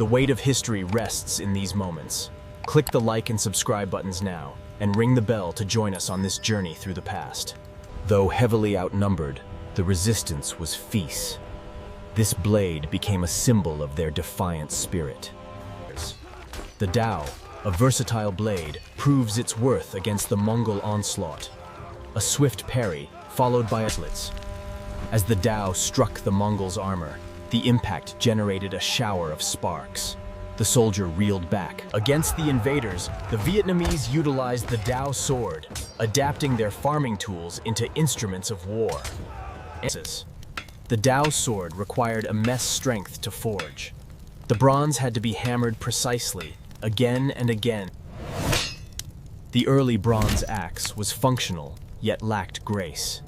The weight of history rests in these moments. Click the like and subscribe buttons now, and ring the bell to join us on this journey through the past. Though heavily outnumbered, the resistance was fierce. This blade became a symbol of their defiant spirit. The Dao, a versatile blade, proves its worth against the Mongol onslaught. A swift parry, followed by slits. As the Dao struck the Mongols' armor, the impact generated a shower of sparks. The soldier reeled back. Against the invaders, the Vietnamese utilized the Dao sword, adapting their farming tools into instruments of war. The Dao sword required immense strength to forge. The bronze had to be hammered precisely, again and again. The early bronze axe was functional, yet lacked grace.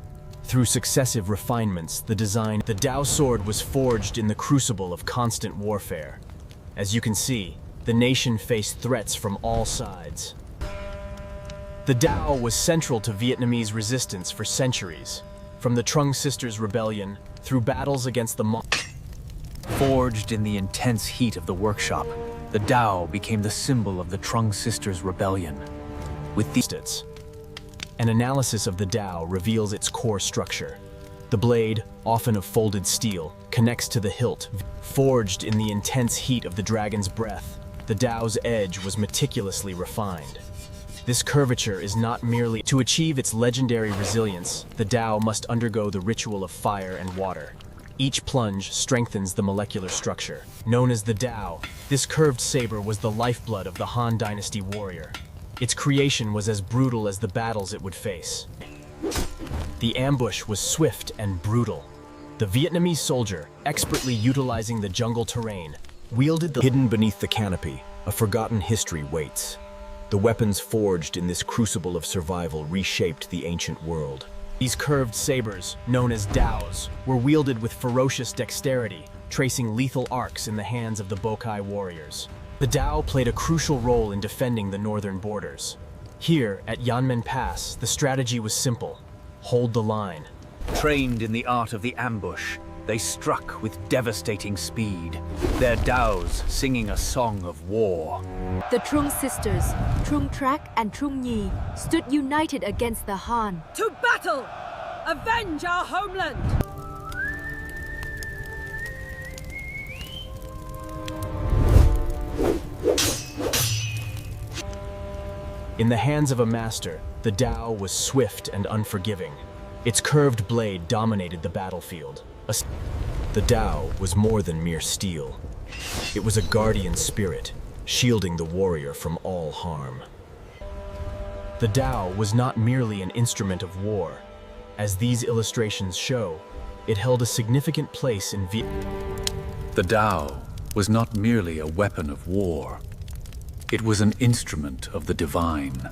Through successive refinements, the Dao sword was forged in the crucible of constant warfare. As you can see, the nation faced threats from all sides. The Dao was central to Vietnamese resistance for centuries, from the Trung Sisters Rebellion through battles against the Mongols. Forged in the intense heat of the workshop, the Dao became the symbol of the Trung Sisters Rebellion. With these, an analysis of the Dao reveals its core structure. The blade, often of folded steel, connects to the hilt. Forged in the intense heat of the dragon's breath, the Dao's edge was meticulously refined. This curvature is not merely to achieve its legendary resilience. The Dao must undergo the ritual of fire and water. Each plunge strengthens the molecular structure. Known as the Dao, this curved saber was the lifeblood of the Han Dynasty warrior. Its creation was as brutal as the battles it would face. The ambush was swift and brutal. The Vietnamese soldier, expertly utilizing the jungle terrain, wielded the hidden beneath the canopy. A forgotten history waits. The weapons forged in this crucible of survival reshaped the ancient world. These curved sabers, known as Daos, were wielded with ferocious dexterity, tracing lethal arcs in the hands of the Bokai warriors. The Dao played a crucial role in defending the northern borders. Here, at Yanmen Pass, the strategy was simple: hold the line. Trained in the art of the ambush, they struck with devastating speed, their Daos singing a song of war. The Trung sisters, Trung Trak and Trung Nhi, stood united against the Han. To battle! Avenge our homeland! In the hands of a master, the Dao was swift and unforgiving. Its curved blade dominated the battlefield. The Dao was more than mere steel. It was a guardian spirit, shielding the warrior from all harm. The Dao was not merely an instrument of war. As these illustrations show, it held a significant place in The Dao was not merely a weapon of war. It was an instrument of the divine.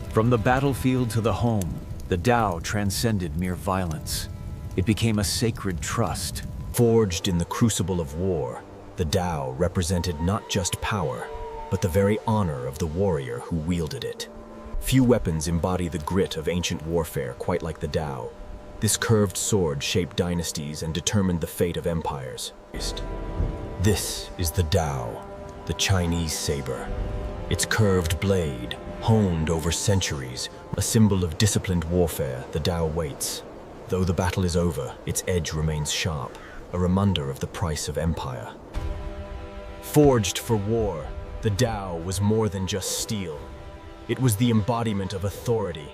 From the battlefield to the home, the Dao transcended mere violence. It became a sacred trust. Forged in the crucible of war, the Dao represented not just power, but the very honor of the warrior who wielded it. Few weapons embody the grit of ancient warfare quite like the Dao. This curved sword shaped dynasties and determined the fate of empires. This is the Dao, the Chinese saber. Its curved blade, honed over centuries, a symbol of disciplined warfare, the Dao waits. Though the battle is over, its edge remains sharp, a reminder of the price of empire. Forged for war, the Dao was more than just steel. It was the embodiment of authority,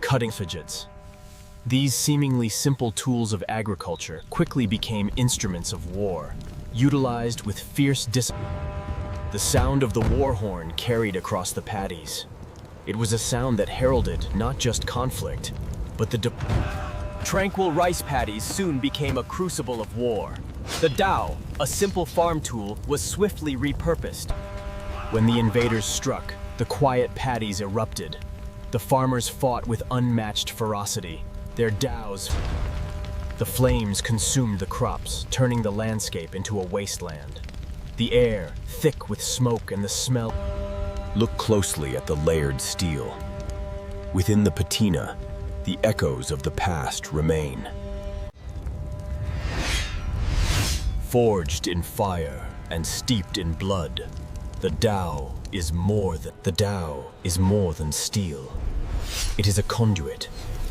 cutting fidgets. These seemingly simple tools of agriculture quickly became instruments of war, utilized with fierce discipline. The sound of the war horn carried across the paddies. It was a sound that heralded not just conflict, but the tranquil rice paddies soon became a crucible of war. The Dao, a simple farm tool, was swiftly repurposed. When the invaders struck, the quiet paddies erupted. The farmers fought with unmatched ferocity. Their Daos, the flames consumed the crops, turning the landscape into a wasteland. The air, thick with smoke and the smell. Look closely at the layered steel. Within the patina, the echoes of the past remain. Forged in fire and steeped in blood, the Dao is more than steel. It is a conduit,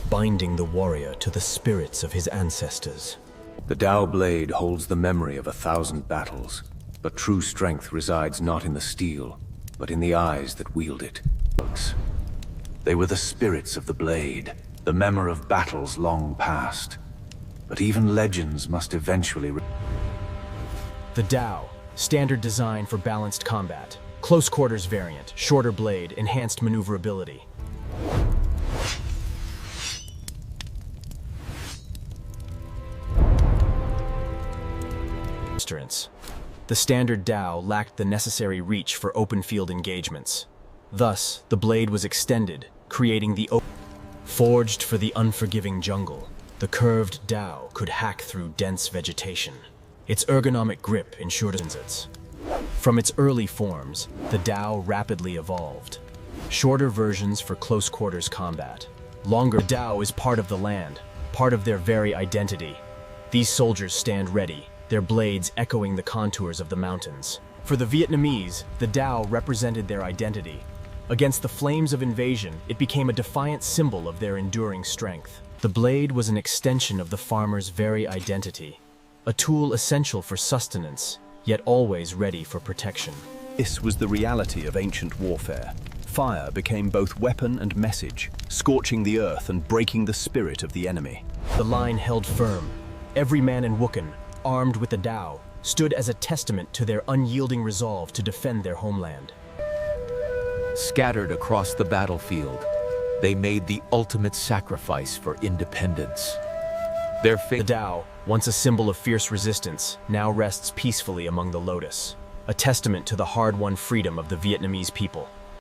binding the warrior to the spirits of his ancestors. The Dao blade holds the memory of 1,000 battles, but true strength resides not in the steel, but in the eyes that wield it. They were the spirits of the blade, the memory of battles long past. But even legends must eventually... The Dao, standard design for balanced combat. Close quarters variant, shorter blade, enhanced maneuverability. The standard Dao lacked the necessary reach for open field engagements. Thus, the blade was extended, creating the Forged for the unforgiving jungle, the curved Dao could hack through dense vegetation. Its ergonomic grip ensured it. From its early forms, the Dao rapidly evolved. Shorter versions for close quarters combat. Longer Dao is part of the land, part of their very identity. These soldiers stand ready, their blades echoing the contours of the mountains. For the Vietnamese, the Dao represented their identity. Against the flames of invasion, it became a defiant symbol of their enduring strength. The blade was an extension of the farmer's very identity, a tool essential for sustenance, yet always ready for protection. This was the reality of ancient warfare. Fire became both weapon and message, scorching the earth and breaking the spirit of the enemy. The line held firm. Every man in Wukan, armed with the Dao, stood as a testament to their unyielding resolve to defend their homeland. Scattered across the battlefield, they made the ultimate sacrifice for independence. Their The Dao, once a symbol of fierce resistance, now rests peacefully among the lotus, a testament to the hard-won freedom of the Vietnamese people.